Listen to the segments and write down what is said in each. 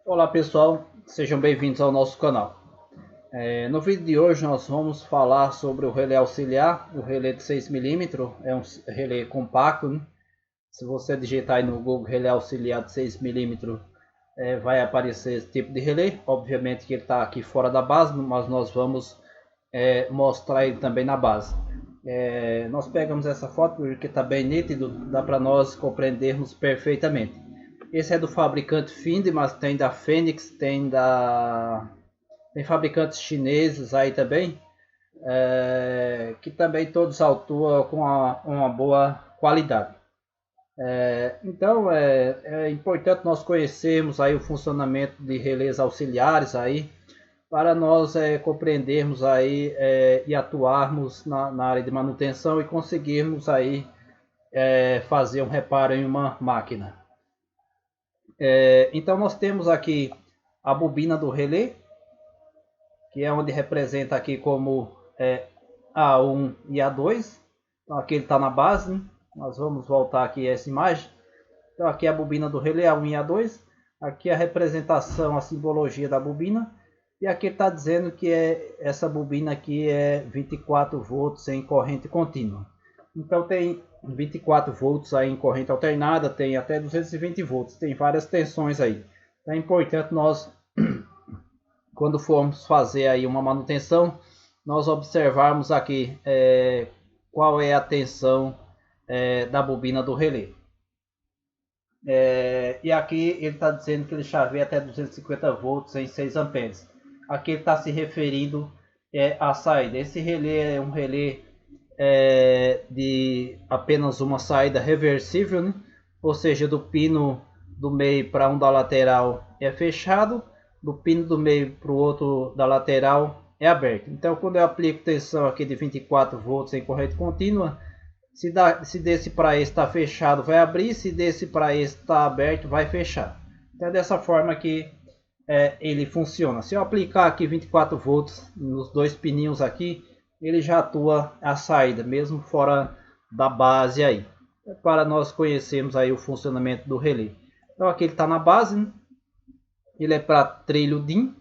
Olá pessoal, sejam bem-vindos ao nosso canal. No vídeo de hoje nós vamos falar sobre o relé auxiliar, o relé de 6mm, é um relé compacto, né? Se você digitar aí no Google relé auxiliar de 6mm, vai aparecer esse tipo de relé. Obviamente que ele está aqui fora da base, mas nós vamos mostrar ele também na base. Nós pegamos essa foto porque está bem nítido, dá para nós compreendermos perfeitamente. Esse é do fabricante Finde, mas tem da Fênix, tem fabricantes chineses aí também, que também todos atuam com uma boa qualidade. Então é importante nós conhecermos aí o funcionamento de relés auxiliares aí, para nós compreendermos aí e atuarmos na área de manutenção e conseguirmos aí fazer um reparo em uma máquina. Então nós temos aqui a bobina do relé, que é onde representa aqui como A1 e A2. Então aqui ele está na base, né? Nós vamos voltar aqui a essa imagem. Então aqui é a bobina do relé A1 e A2. Aqui a representação, a simbologia da bobina. E aqui está dizendo que essa bobina aqui é 24 volts em corrente contínua. Então tem 24 volts aí em corrente alternada, tem até 220 volts, tem várias tensões aí. Então é importante nós, quando formos fazer aí uma manutenção, nós observarmos aqui qual é a tensão da bobina do relé. E aqui ele está dizendo que ele chaveia até 250 volts em 6 amperes. Aqui ele está se referindo à saída. Esse relé é um relé de apenas uma saída reversível, né? Ou seja, do pino do meio para um da lateral é fechado, do pino do meio para o outro da lateral é aberto. Então, quando eu aplico tensão aqui de 24 volts em corrente contínua, se desse para esse está fechado, vai abrir, se desse para esse está aberto, vai fechar. Então, é dessa forma que ele funciona. Se eu aplicar aqui 24 volts nos dois pininhos aqui, ele já atua a saída, mesmo fora da base aí, para nós conhecermos aí o funcionamento do relé. Então aqui ele está na base, né? Ele é para trilho DIN.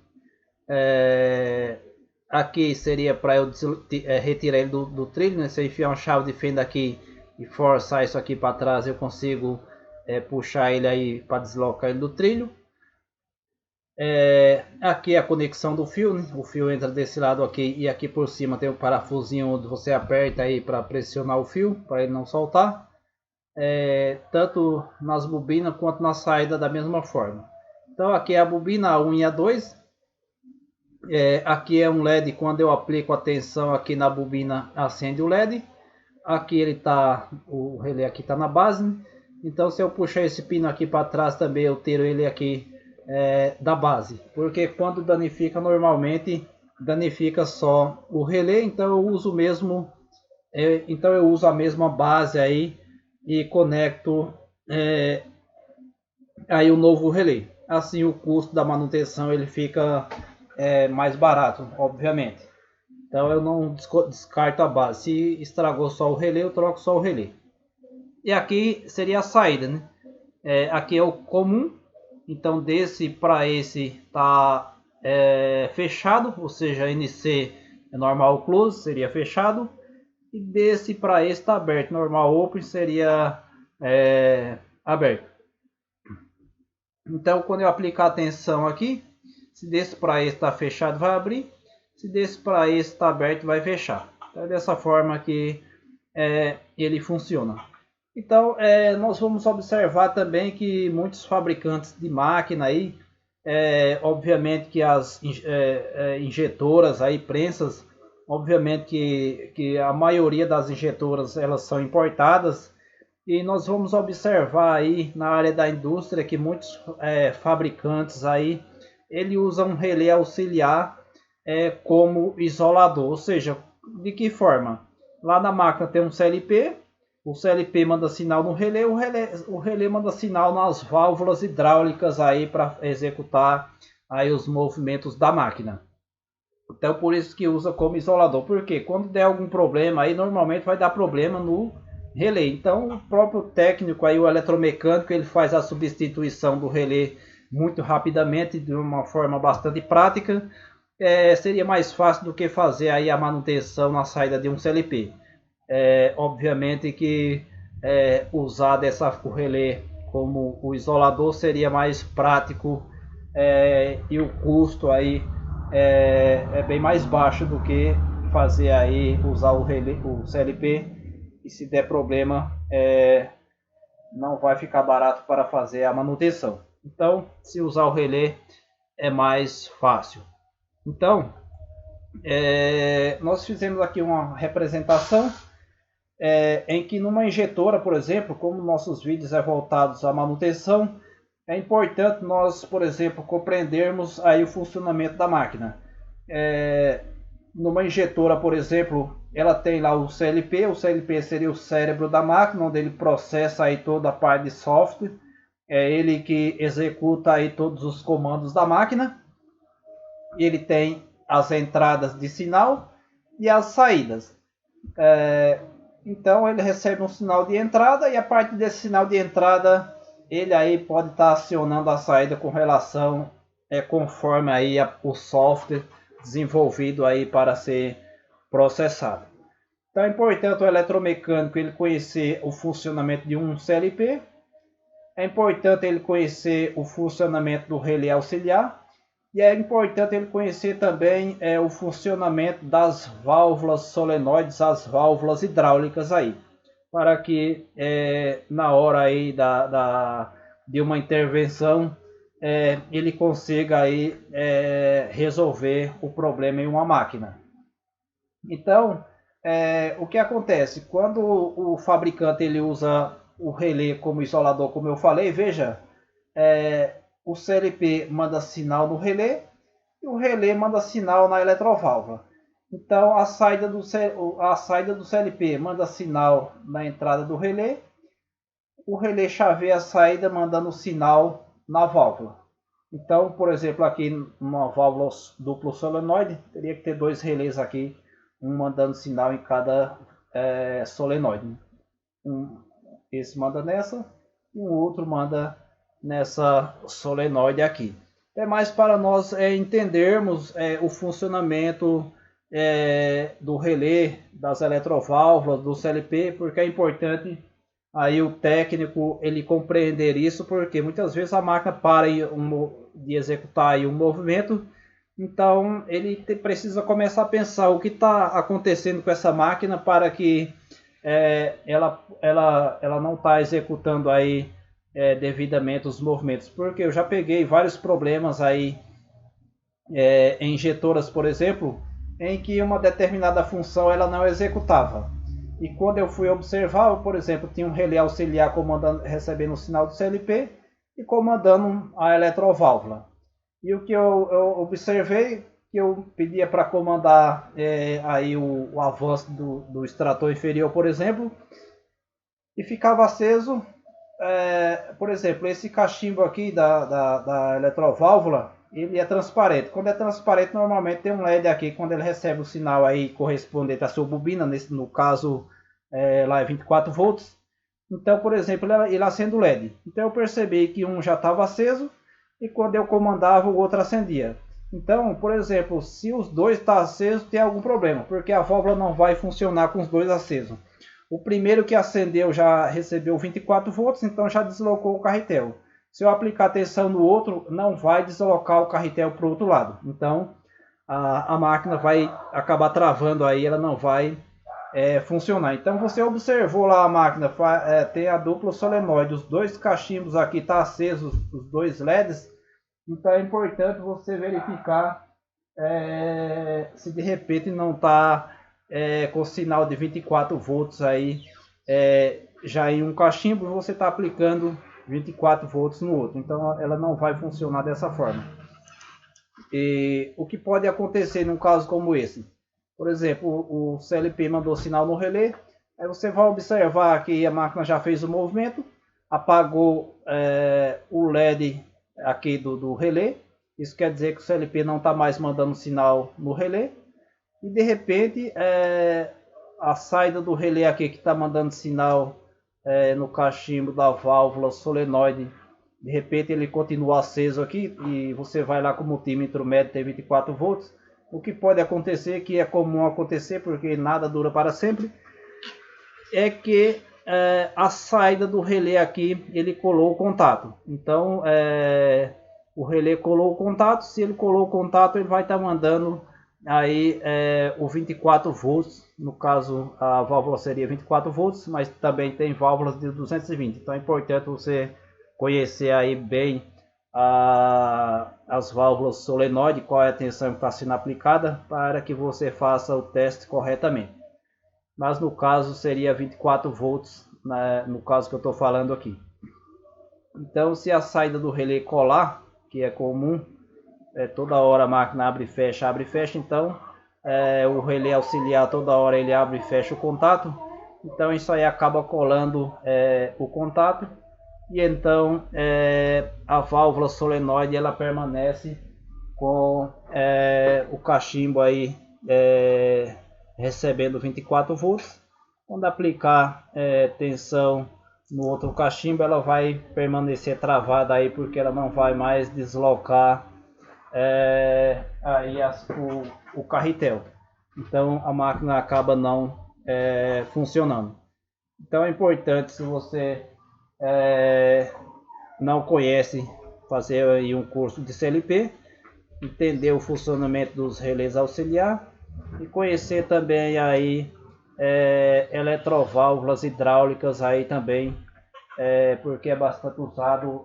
Aqui seria para eu retirar ele do trilho, né? Se eu enfiar uma chave de fenda aqui e forçar isso aqui para trás, eu consigo puxar ele aí para deslocar ele do trilho. Aqui é a conexão do fio, né? O fio entra desse lado aqui e aqui por cima tem um parafusinho onde você aperta aí para pressionar o fio, para ele não soltar. Tanto nas bobinas quanto na saída da mesma forma. Então aqui é a bobina A1 e A2. Aqui é um LED, quando eu aplico a tensão aqui na bobina acende o LED. Aqui ele tá, o relé aqui está na base, né? Então se eu puxar esse pino aqui para trás também eu tiro ele aqui da base, porque quando danifica normalmente danifica só o relé, então eu uso mesmo então eu uso a mesma base aí e conecto aí o novo relé. Assim o custo da manutenção ele fica mais barato, obviamente. Então eu não descarto a base. Se estragou só o relé, eu troco só o relé. E aqui seria a saída, né? Aqui é o comum. Então desse para esse está fechado, ou seja, NC é normal close, seria fechado. E desse para esse está aberto, normal open seria aberto. Então quando eu aplicar a tensão aqui, se desse para esse está fechado, vai abrir. Se desse para esse está aberto, vai fechar. Então é dessa forma que ele funciona. Então, nós vamos observar também que muitos fabricantes de máquina aí, obviamente que as injetoras aí, prensas, obviamente que a maioria das injetoras elas são importadas, e nós vamos observar aí na área da indústria que muitos fabricantes aí, ele usa um relé auxiliar como isolador, ou seja, de que forma? Lá na máquina tem um CLP, o CLP manda sinal no relé, o relé manda sinal nas válvulas hidráulicas aí para executar aí os movimentos da máquina. Então por isso que usa como isolador, porque quando der algum problema aí normalmente vai dar problema no relé. Então o próprio técnico aí, o eletromecânico, ele faz a substituição do relé muito rapidamente, de uma forma bastante prática, seria mais fácil do que fazer aí a manutenção na saída de um CLP. Obviamente que usar o relé como o isolador seria mais prático, e o custo aí é bem mais baixo do que fazer aí usar o relé, o CLP, e se der problema não vai ficar barato para fazer a manutenção. Então, se usar o relé é mais fácil. Então, nós fizemos aqui uma representação em que numa injetora, por exemplo, como nossos vídeos é voltados à manutenção, é importante nós, por exemplo, compreendermos aí o funcionamento da máquina. Numa injetora, por exemplo, ela tem lá o CLP seria o cérebro da máquina, onde ele processa aí toda a parte de software, é ele que executa aí todos os comandos da máquina. Ele tem as entradas de sinal e as saídas. Então ele recebe um sinal de entrada, e a partir desse sinal de entrada ele aí pode estar acionando a saída com relação conforme aí o software desenvolvido aí para ser processado. Então é importante o eletromecânico ele conhecer o funcionamento de um CLP, é importante ele conhecer o funcionamento do relé auxiliar, e é importante ele conhecer também o funcionamento das válvulas solenoides, as válvulas hidráulicas aí, para que na hora aí de uma intervenção ele consiga aí resolver o problema em uma máquina. Então, o que acontece? Quando o fabricante ele usa o relé como isolador, como eu falei, veja, o CLP manda sinal no relé e o relé manda sinal na eletroválvula. Então a saída do CLP manda sinal na entrada do relé, o relé chaveia a saída mandando sinal na válvula. Então, por exemplo, aqui numa válvula duplo solenoide, teria que ter dois relés aqui, um mandando sinal em cada solenoide. Esse manda nessa e o outro manda nessa solenoide aqui. É mais para nós entendermos o funcionamento do relé, das eletroválvulas, do CLP, porque é importante aí o técnico ele compreender isso, porque muitas vezes a máquina para de executar aí um movimento, então ele precisa começar a pensar o que está acontecendo com essa máquina para que ela não está executando aí devidamente os movimentos, porque eu já peguei vários problemas aí em injetoras, por exemplo, em que uma determinada função ela não executava. E quando eu fui observar, por exemplo, tinha um relé auxiliar recebendo o sinal do CLP e comandando a eletroválvula. E o que eu observei, que eu pedia para comandar aí o avanço do extrator inferior, por exemplo, e ficava aceso. Por exemplo, esse cachimbo aqui da eletroválvula, ele é transparente. Quando é transparente, normalmente tem um LED aqui, quando ele recebe o sinal aí correspondente à sua bobina, no caso lá é 24 volts. Então, por exemplo, ele acende o LED. Então eu percebi que um já estava aceso e quando eu comandava o outro acendia. Então, por exemplo, se os dois estão acesos, tem algum problema, porque a válvula não vai funcionar com os dois acesos. O primeiro que acendeu já recebeu 24 volts, então já deslocou o carretel. Se eu aplicar tensão no outro, não vai deslocar o carretel para o outro lado. Então a máquina vai acabar travando aí, ela não vai funcionar. Então você observou lá a máquina, tem a dupla solenoide, os dois cachimbos aqui estão acesos, os dois LEDs. Então é importante você verificar se de repente não está com sinal de 24 volts aí já em um cachimbo, você está aplicando 24 volts no outro, então ela não vai funcionar dessa forma. E o que pode acontecer num caso como esse? Por exemplo, o CLP mandou sinal no relé, aí você vai observar que a máquina já fez o movimento, apagou o LED aqui do relé, isso quer dizer que o CLP não está mais mandando sinal no relé, e de repente a saída do relé aqui que está mandando sinal no cachimbo da válvula solenoide de repente ele continua aceso aqui e você vai lá com o multímetro médio tem 24 volts. O que pode acontecer, que é comum acontecer porque nada dura para sempre, é que a saída do relé aqui ele colou o contato. Então o relé colou o contato. Se ele colou o contato, ele vai estar mandando aí o 24 volts. No caso a válvula seria 24 volts, mas também tem válvulas de 220. Então é importante você conhecer aí bem as válvulas solenoide, qual é a tensão que está sendo aplicada, para que você faça o teste corretamente. Mas no caso seria 24 volts, no caso que eu estou falando aqui. Então se a saída do relé colar, que é comum, toda hora a máquina abre e fecha, então o relé auxiliar toda hora ele abre e fecha o contato. Então isso aí acaba colando o contato. E então a válvula solenoide ela permanece com o cachimbo aí recebendo 24 volts. Quando aplicar tensão no outro cachimbo, ela vai permanecer travada aí, porque ela não vai mais deslocar aí o carretel. Então a máquina acaba não funcionando. Então é importante, se você não conhece, fazer aí um curso de CLP, entender o funcionamento dos relés auxiliar e conhecer também aí eletroválvulas hidráulicas aí também, porque é bastante usado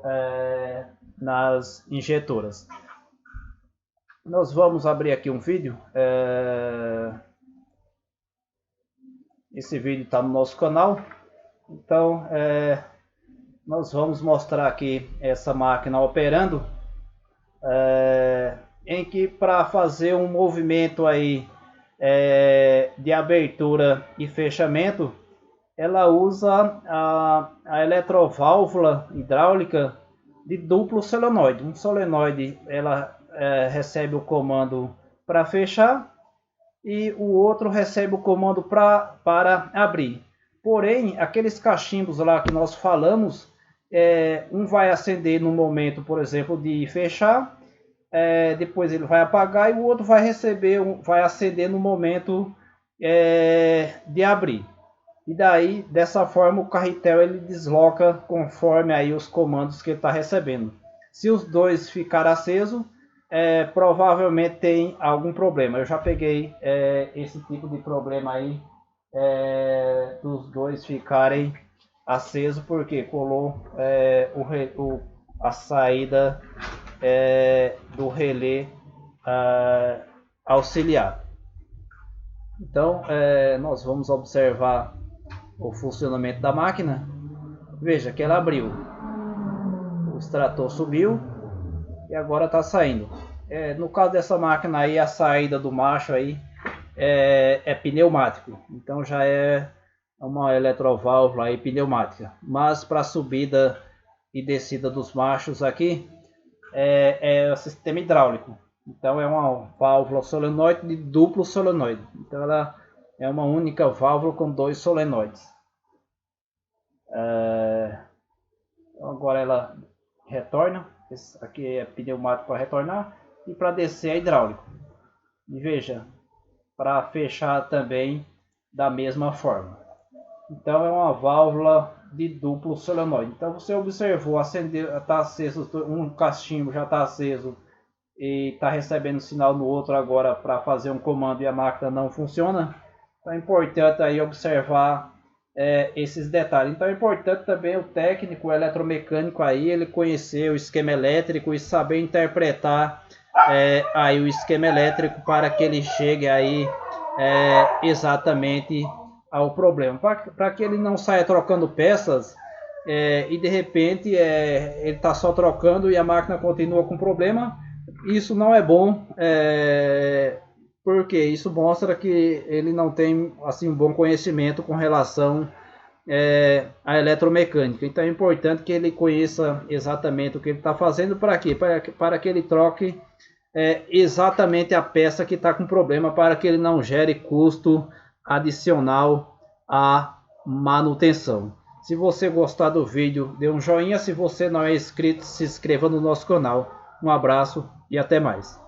nas injetoras. Nós vamos abrir aqui um vídeo. Esse vídeo está no nosso canal. Então nós vamos mostrar aqui essa máquina operando, em que para fazer um movimento aí de abertura e fechamento, ela usa a eletroválvula hidráulica de duplo solenoide. Um solenoide ela recebe o comando para fechar e o outro recebe o comando para abrir. Porém, aqueles cachimbos lá que nós falamos, um vai acender no momento, por exemplo, de fechar, depois ele vai apagar, e o outro vai acender no momento de abrir. E daí, dessa forma, o carretel ele desloca conforme aí os comandos que ele está recebendo. Se os dois ficarem acesos, provavelmente tem algum problema. Eu já peguei esse tipo de problema aí, dos dois ficarem acesos, porque colou a saída do relé auxiliar. Então nós vamos observar o funcionamento da máquina. Veja que ela abriu, o extrator subiu e agora está saindo. No caso dessa máquina aí, a saída do macho aí é pneumático, então já é uma eletroválvula aí pneumática. Mas para subida e descida dos machos aqui é o sistema hidráulico. Então é uma válvula solenoide de duplo solenoide. Então ela é uma única válvula com dois solenoides. Então agora ela retorna. Esse aqui é pneumático para retornar, e para descer é hidráulico. E veja, para fechar também da mesma forma. Então é uma válvula de duplo solenoide. Então você observou, está aceso, um cachimbo já está aceso e está recebendo sinal no outro agora para fazer um comando, e a máquina não funciona. Então é importante aí observar esses detalhes. Então é importante também o técnico, o eletromecânico aí, ele conhecer o esquema elétrico e saber interpretar aí o esquema elétrico para que ele chegue aí exatamente ao problema, para que ele não saia trocando peças e de repente ele está só trocando e a máquina continua com problema. Isso não é bom, porque isso mostra que ele não tem assim um bom conhecimento com relação à eletromecânica. Então é importante que ele conheça exatamente o que ele está fazendo. Para quê? Para que ele troque exatamente a peça que está com problema, para que ele não gere custo adicional à manutenção. Se você gostar do vídeo, dê um joinha. Se você não é inscrito, se inscreva no nosso canal. Um abraço e até mais.